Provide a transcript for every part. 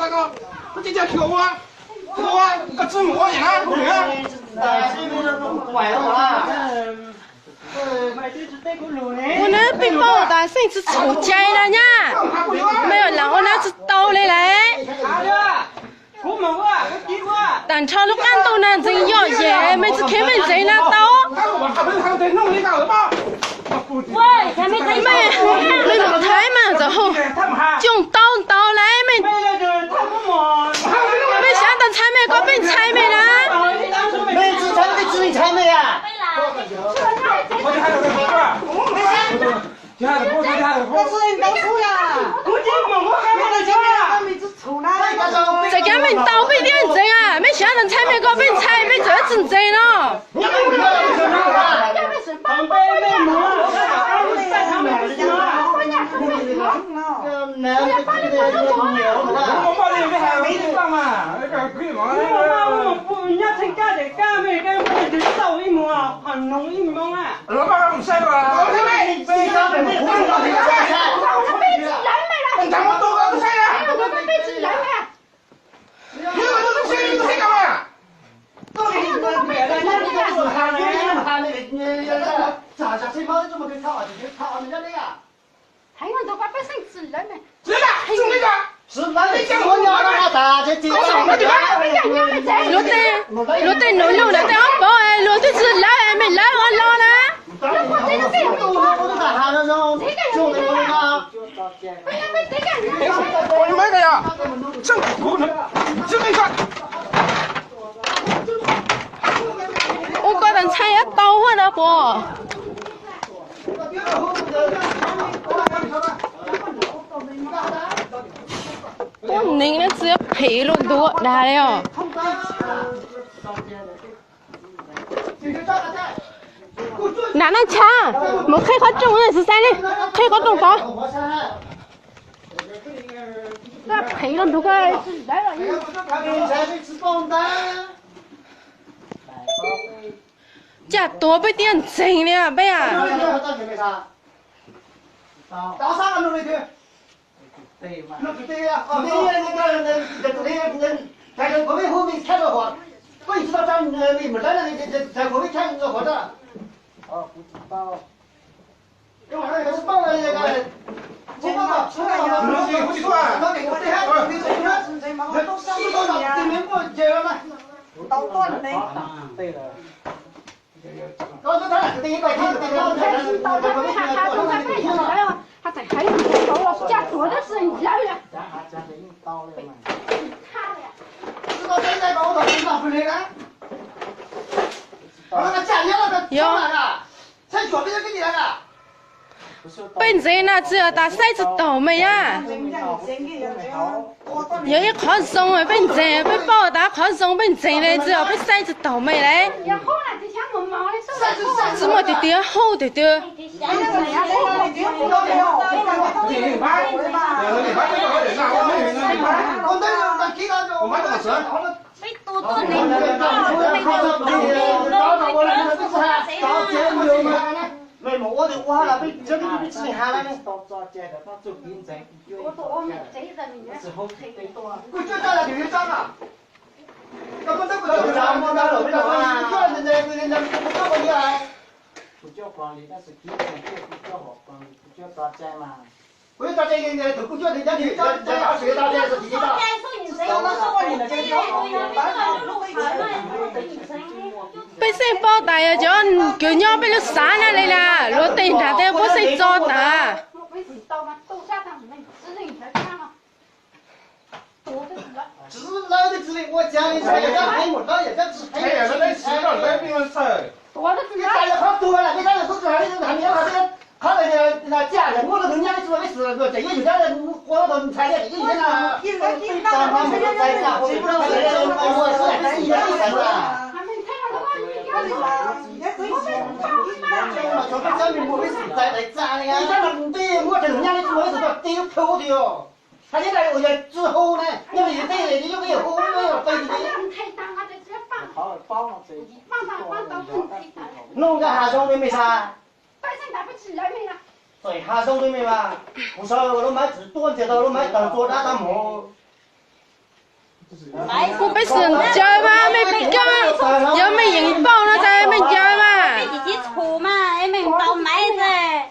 大哥，这叫跳啊！跳啊！个字母啊，人啊，不行啊！我那被爆的，甚至吵架了呢。没有人，我拿着刀来。但超lúc ăn tôi là gì nhỏ dễ, mấy thứ thế mình dễ là tao. Ôi, cái mấy thấy mình thấy mà giờ hô, dùng tao lấy mình. Bây sáng tao thấy mày có bên trái mày đó. Bên chỉ thấy bên chỉ thấy mày à? Giờ cái mình tao bị điên gì à? Mấy sáng tao thấy mày có bên trái mày giờ chừng gì nó. Lúa tên nổi lùi là tên ốc bò lúa tên sườn lá mình lá ngon lo nè. mấy cái à? Chân thủ nữa, chân đi con. Ô coi thằng trai á đau quá đó bò. Con nín nó chưa phí luôn đùa đà đấy à. Nãy nó cha, một khi khó trùng rồi sẽ đi, khi có trùng có. Nó phí luôn đùa cái, đấy là như. Chả tổ bây tiền chính nè bây à. Tao sao ăn luôn đi nó cứ tê à, cái này có mấy hôm mình thay rồi họ, có gì tao trong mình một lần này thì có mấy thay rồi họ đó. cái này nó bao này cái không bao nó gì không qua nó để có tê hết nó nó sao nó đọc tìm đến một giờ mà tao tuần đấy nó thấy là cái bài thi của tao có mấy cái他在海里头了，下多的是你来了。知道现在把我头上不来了，我那个假药的上来了，才准备就给你来了。bên dưới là chưa ta xây dựng tổ mày à. Giờ cái khó sống rồi bên dưới, bên bao đã khó sống bên dưới này chưa bên xây dựng tổ mày đấy. Chứ mà thì tía hô thì tía. Mày mà uống thì uống là bị chân bị chỉ hà này. Tao cho chơi được, tao chụp in giấy. Cứ chơi là kiểu chơi à? Cảm ơn tất cả các bạn đã theo dõi video này. Không có gì à? Cứ chơi quản lý, ta sẽ kiếm tiền, cứ chơi học, cứ chơi trò chơi mà. Cứ trò chơi cái thử cứ chơi thì chơi bảo sự trò chơi gì đó. Bây giờ bao đại ở chỗ kiểu nhau bây giờ sáng ra đây là lúa tiền thả theo bố xây cho ta.只是老的之类，我讲的是也叫黑木刀，也叫吃黑的。哎呀，那吃了那病了噻。你干的好多了，你干的都是还是还没有他这个，他那家人，我都人家的做的事，这也有家人，我都才了，也有那。他现在我要之后呢，因为对的，因为有后没有对的。弄个下装的没啥。所以下手对面嘛，不少我都买多这都买当做那当么。我被神教嘛，没干，有没引爆了噻，没教嘛。被自己错嘛，也没倒卖噻。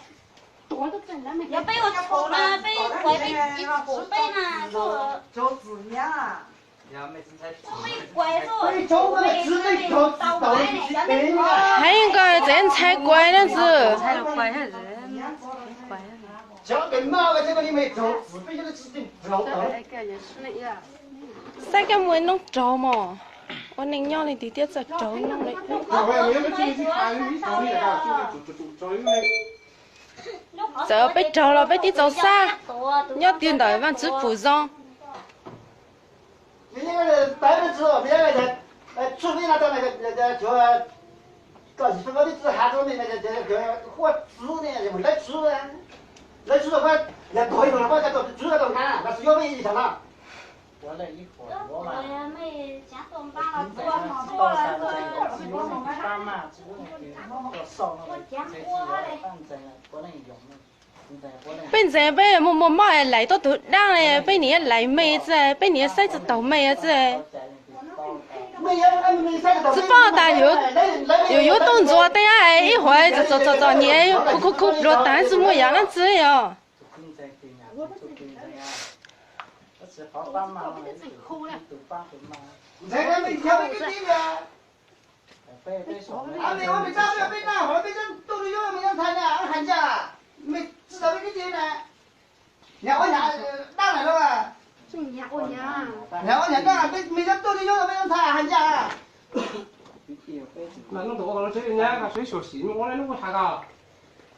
要被我错了，被怪被自己错背嘛，做字面啊。被怪说所以就我们自己就倒卖嘞。还应该这样才怪样子。像跟马个这个里面做自卑的事情不要当。sai cái mũi nó trâu mà con nên nhau này thì tiết giật trâu nó đấy giờ bây trâu là bây đi trâu xa nhớ tiền đời vẫn chỉ phụ rong 你那个100%，别个的，除非那个就搞20分的字还是或字呢，就来字呢，来字的话，也可以的话，这个字那个看，那是要不一样了。我也没讲说把了做了做bên giờ bây một mỏi lại tôi tự đang này bên này lại mê chứ bên này sai chụp đầu mê chứ只放大有动作的呀，一会儿走你哭落单是么样的子哟。这个没挑没给你的。俺们我们家没被拿，我们这都是有没有参加寒假，没知道没给你呢。两块钱拿来了吧？两块钱干，没人都是有没有参加寒假。那弄多了，这人家个谁学习，我来弄个啥个？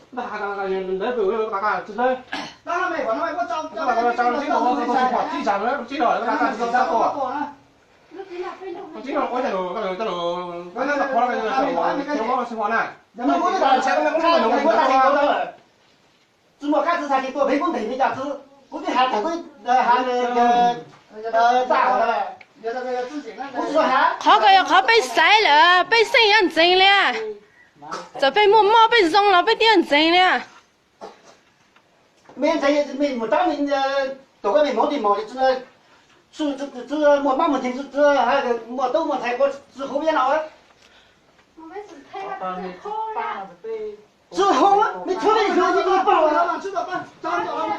那啥个那边有那个就是。那没我那我找这个找这个我这咱们这个那个啥个？这个我这路我那跑了个我情况呢？那我这打钱，我打钱多少了？怎么开始才多赔工赔的价值？估计还可能还咋个了？不是说还？考个要考被晒了，被晒样真了，这被摸被扔了，被点真了。没没当年多个没毛的毛的，这我妈妈听是这还有我都没太过之后边了啊。之后啊，你特别说你包了嘛，知道吧？找了嘛。